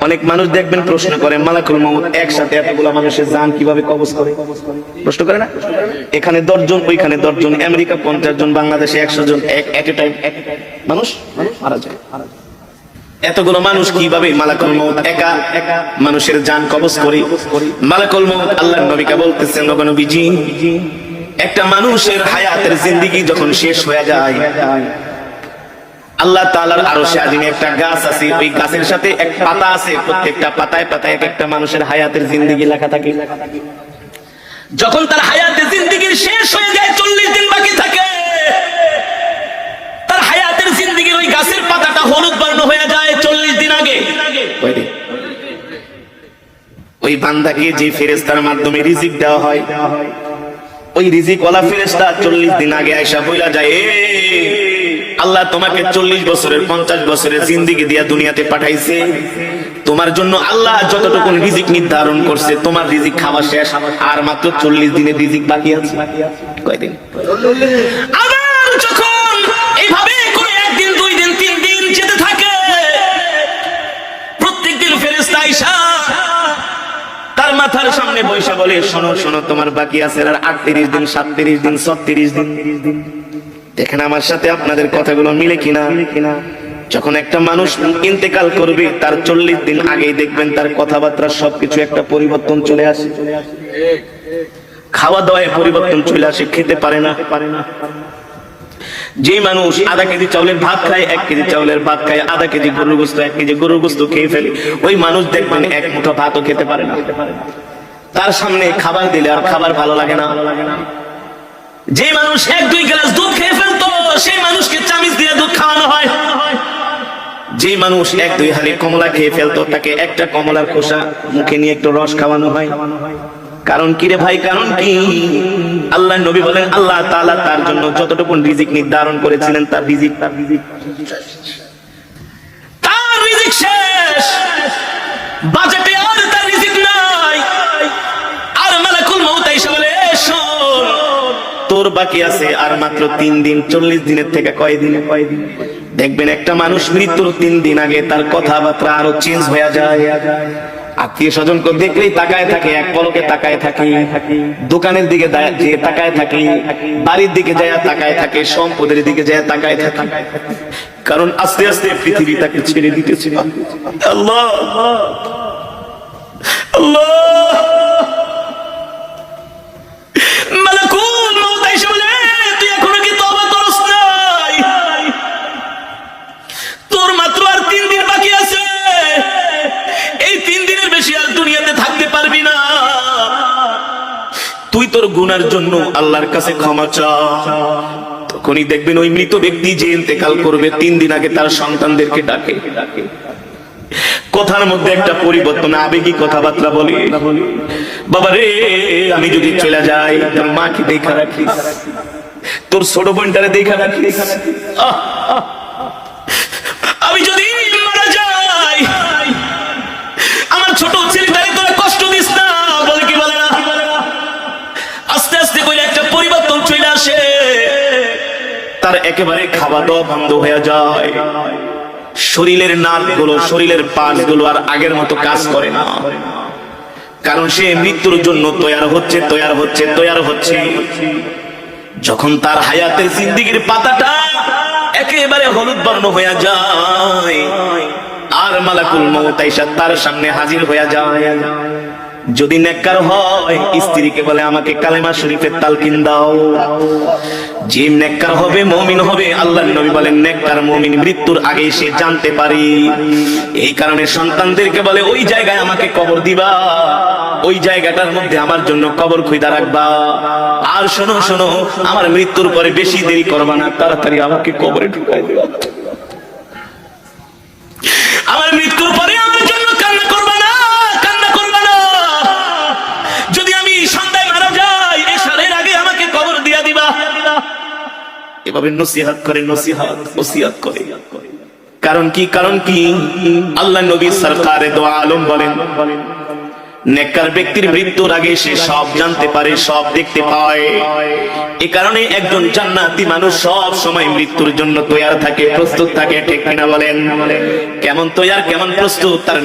অনেক মানুষ দেখবেন প্রশ্ন করে মালাকুল মউত একসাথে এতগুলো মানুষের জান কিভাবে কবজ করে, প্রশ্ন করে না? এখানে 10 জন, ওইখানে 10 জন, আমেরিকা 50 জন, বাংলাদেশে 100 জন, এট এ টাইম মানুষ মারা যায়। এতগুলো মানুষ কিভাবে মালাকুল মউত একা মানুষের জান কবজ করে? মালাকুল মউত আল্লাহর নবীকে বলতেছেন, নবীজি, একটা মানুষের হায়াতের জিন্দেগি যখন শেষ হয়ে যায়, আল্লাহ তাআলার আরশে আজিমে একটা গাছ আছে, ওই গাছের সাথে এক পাতা আছে, প্রত্যেকটা পাতায় পাতায় এক একটা মানুষের হায়াতের জিন্দেগি লেখা থাকে। যখন তার হায়াতের জিন্দেগি শেষ হয়ে যায়, 40 দিন বাকি থাকে, তার হায়াতের জিন্দেগির ওই গাছের পাতাটা হলুদ বর্ণ হয়ে যায় 40 দিন আগে। ওই বান্দাকে যে ফেরেশতার মাধ্যমে রিজিক দেওয়া হয়, ওই রিজিক ওয়ালা ফেরেশতা 40 দিন আগে আয়েশা বইলা যায়, আল্লাহ তোমাকে 40 বছরের 50 বছরের জিন্দেগি দিয়া দুনিয়াতে পাঠাইছে, তোমার জন্য আল্লাহ যতটুকু রিজিক নির্ধারণ করছে, তোমার রিজিক খাওয়া শেষ, আর মাত্র 40 দিনের রিজিক বাকি আছে। কয়দিন? আবার যখন এইভাবে করে একদিন, 2 দিন, 3 দিন যেতে থাকে, প্রত্যেকদিন ফেরেশতা আয়েশা তার মাথার সামনে বসে বলে, শোনো শোনো, তোমার বাকি আছে আর 38 দিন, 37 দিন, 36 দিন। দেখেন আমার সাথে আপনাদের কথাগুলো মিলে কিনা। যখন একটা মানুষ ইন্তেকাল করবে, তার 40 দিন আগেই দেখবেন তার কথাবার্তা সবকিছু একটা পরিবর্তন চলে আসে, খাওয়া দাওয়ায় পরিবর্তন চলে আসে, খেতে পারে না। যে মানুষ আধা কেজি চাউলের ভাত খায়, 1 কেজি চাউলের ভাত খায়, আধা কেজি গরুর গোশত, 1 কেজি গরুর গোশত খেয়ে ফেলে, ওই মানুষ দেখবেন 1 মুঠো ভাতও খেতে পারে না। তার সামনে খাবার দিলে আর খাবার ভালো লাগে না। যে মানুষ 1-2 গ্লাস দুধ খেয়ে ফেলতো, সেই মানুষকে চামচ দিয়ে দুধ খাওয়ানো হয়। যে মানুষ 1-2 হালি কমলা খেয়ে ফেলতো, তাকে একটা কমলার খোসা মুখে নিয়ে একটু রস খাওয়ানো হয়। কারণ কি রে ভাই, কারণ কি? আল্লাহ নবী বলেন, আল্লাহ তাআলা তার জন্য যতটুকু রিজিক নির্ধারণ করেছিলেন, তার রিজিক শেষ, বাজেটে আর তার রিজিক নাই। আর মালাকুল মউত আয়েশা বলে, শোন, তোর বাকি আছে আর মাত্র 3 দিন। 40 দিনের থেকে কয়দিন? দেখবেন একটা মানুষ মৃত্যুর 3 দিন আগে তার কথাবার্তা আরো চেঞ্জ হয়ে যায়। আত্মীয় স্বজনকে দেখলেই তাকায় থাকে, এক পলকে তাকায় থাকে, দোকানের দিকে যে তাকায় থাকে, বাড়ির দিকে যায় তাকায় থাকে, সম্পদের দিকে যায় তাকায় থাকে। কারণ আস্তে আস্তে পৃথিবী তাকে ছেড়ে দিতেছে। আল্লাহ আল্লাহ, মালাকুল মউত আয়েশা বলে, তুই এখনো কি তওবা করছ নাই? তোর মাত্র আর 3 দিন বাকি আছে। এই 3 দিনের বেশি আর দুনিয়াতে থাকতে পারবি না। তুই তোর গুনার জন্য আল্লাহর কাছে ক্ষমা চা। তখনই দেখবেন ওই মৃত ব্যক্তি যে ইন্তেকাল করবে, 3 দিন আগে তার সন্তানদেরকে ডাকে, কথার মধ্যে একটা পরিবর্তন, আবেগী কথাবার্তা বলে, বাবা রে, আমি যদি চলে যাই, তোর মাকে দেখা রাখিস, তোর ছোট বোনটারে দেখা রাখিস। আমি যদি মারা যাই, আমার ছোট ছেলেটারে তোরা কষ্ট দিস না। বলে কি বলে না? আস্তে আস্তে করে একটা পরিবর্তন চলে আসে, তার একেবারে খাওয়া দাওয়া বন্ধ হয়ে যায়। শরীরের নার্ভগুলো, শরীরের পার্টসগুলো আর আগের মতো কাজ করে না। কারণ সে মৃত্যুর জন্য তৈয়ার হচ্ছে। যখন তার হায়াতের জিন্দেগির পাতাটা একেবারে হলুদ বর্ণ হয়ে যায়, আর মালাকুল মউত আয়েশা তার সামনে হাজির হয়ে যায়। যদি নেককার হয়, স্ত্রীকে বলে, আমাকে কালেমা শরীফের তালকিন দাও। যে নেককার হবে, মুমিন হবে, আল্লাহর নবী বলেন, নেককার মুমিন মৃত্যুর আগে সে জানতে পারে। এই কারণে সন্তানদেরকে বলে, ওই জায়গায় আমাকে কবর দিবা, ওই জায়গাটার মধ্যে আমার জন্য কবর খুঁজা রাখবা। আর শোনো শোনো, আমার মৃত্যুর পরে বেশি দেরি করবা না, তাড়াতাড়ি আমাকে কবরে ঢুকাই দিবা। আমার মৃত্যুর পরে আমার জন্য কান্না করবা না, কান্না করবা না। যদি আমি সন্ধ্যায় মারা যাই, এশারের আগে আমাকে কবর দিয়া দিবা। এভাবে নসিহত করে, ওসিয়ত করে। কারণ কি? কারণ কি? আল্লাহ নবী সরকারে দো আলম বলেন, নেককার ব্যক্তির মৃত্যুর আগে সে সব জানতে পারে, সব দেখতে পায়। এই কারণে একজন জান্নাতি মানুষ সব সময় মৃত্যুর জন্য তৈয়ার থাকে, প্রস্তুত থাকে। ঠিক কিনা বলেন? কেমন তৈয়ার, কেমন প্রস্তুত? তার